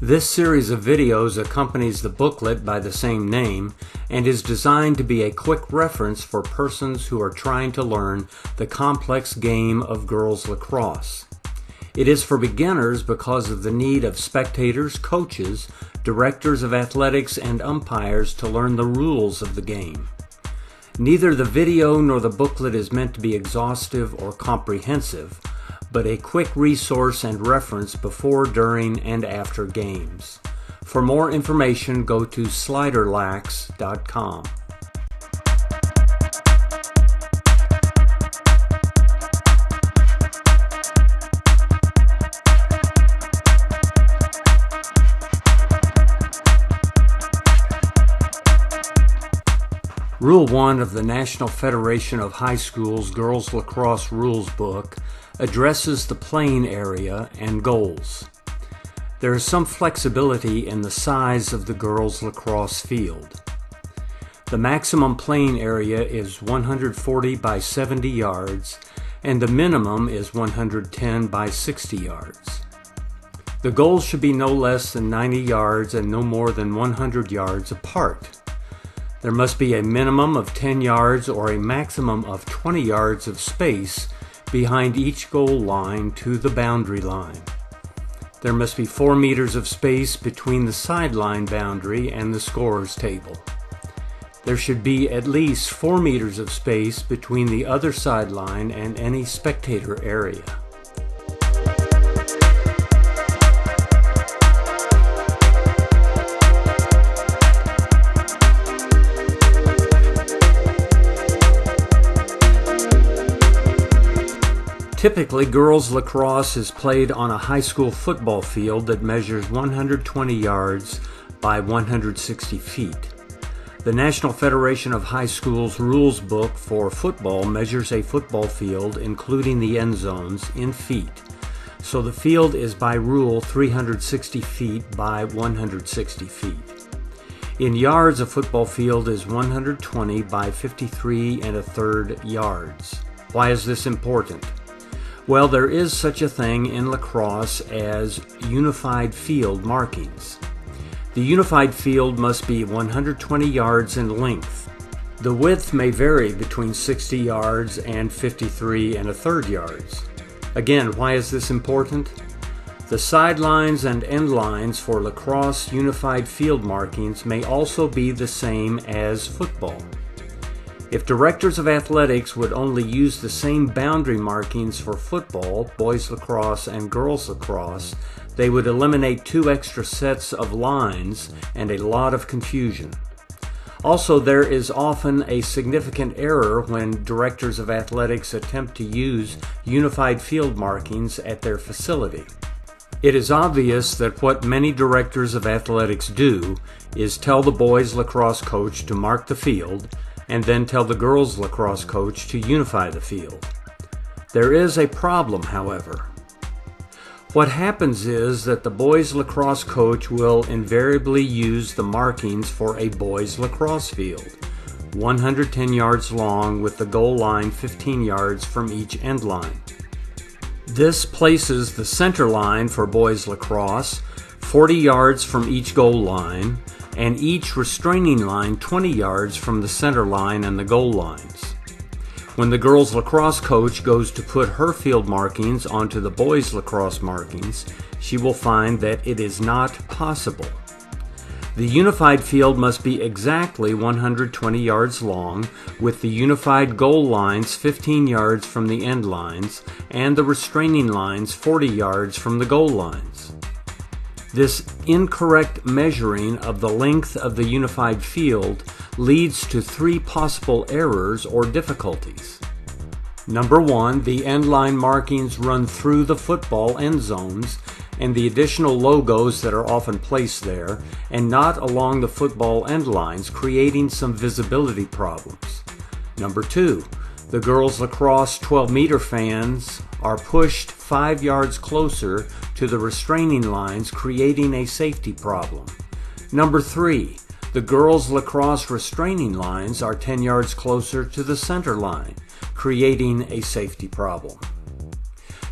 This series of videos accompanies the booklet by the same name and is designed to be a quick reference for persons who are trying to learn the complex game of girls lacrosse. It is for beginners because of the need of spectators, coaches, directors of athletics, and umpires to learn the rules of the game. Neither the video nor the booklet is meant to be exhaustive or comprehensive, but a quick resource and reference before, during, and after games. For more information, go to sliderlax.com. Rule 1 of the National Federation of High Schools Girls Lacrosse Rules Book addresses the playing area and goals. There is some flexibility in the size of the girls lacrosse field. The maximum playing area is 140 by 70 yards and the minimum is 110 by 60 yards. The goals should be no less than 90 yards and no more than 100 yards apart. There must be a minimum of 10 yards or a maximum of 20 yards of space behind each goal line to the boundary line. There must be 4 meters of space between the sideline boundary and the scorer's table. There should be at least 4 meters of space between the other sideline and any spectator area. Typically, girls lacrosse is played on a high school football field that measures 120 yards by 160 feet. The National Federation of High Schools Rules Book for football measures a football field, including the end zones, in feet. So the field is by rule 360 feet by 160 feet. In yards, a football field is 120 by 53 1/3 yards. Why is this important? Well, there is such a thing in lacrosse as unified field markings. The unified field must be 120 yards in length. The width may vary between 60 yards and 53 1/3 yards. Again, why is this important? The sidelines and end lines for lacrosse unified field markings may also be the same as football. If directors of athletics would only use the same boundary markings for football, boys lacrosse, and girls lacrosse, they would eliminate 2 extra sets of lines and a lot of confusion. Also, there is often a significant error when directors of athletics attempt to use unified field markings at their facility. It is obvious that what many directors of athletics do is tell the boys lacrosse coach to mark the field, and then tell the girls lacrosse coach to unify the field. There is a problem, however. What happens is that the boys lacrosse coach will invariably use the markings for a boys lacrosse field, 110 yards long with the goal line 15 yards from each end line. This places the center line for boys lacrosse 40 yards from each goal line, and each restraining line 20 yards from the center line and the goal lines. When the girls lacrosse coach goes to put her field markings onto the boys lacrosse markings, she will find that it is not possible. The unified field must be exactly 120 yards long, with the unified goal lines 15 yards from the end lines and the restraining lines 40 yards from the goal lines. This incorrect measuring of the length of the unified field leads to 3 possible errors or difficulties. Number 1, the end line markings run through the football end zones and the additional logos that are often placed there, and not along the football end lines, creating some visibility problems. Number 2, the girls lacrosse 12-meter fans are pushed 5 yards closer to the restraining lines, creating a safety problem. Number 3, the girls lacrosse restraining lines are 10 yards closer to the center line, creating a safety problem.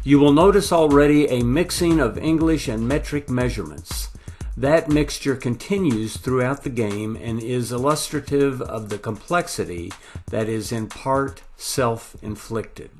You will notice already a mixing of English and metric measurements. That mixture continues throughout the game and is illustrative of the complexity that is in part self-inflicted.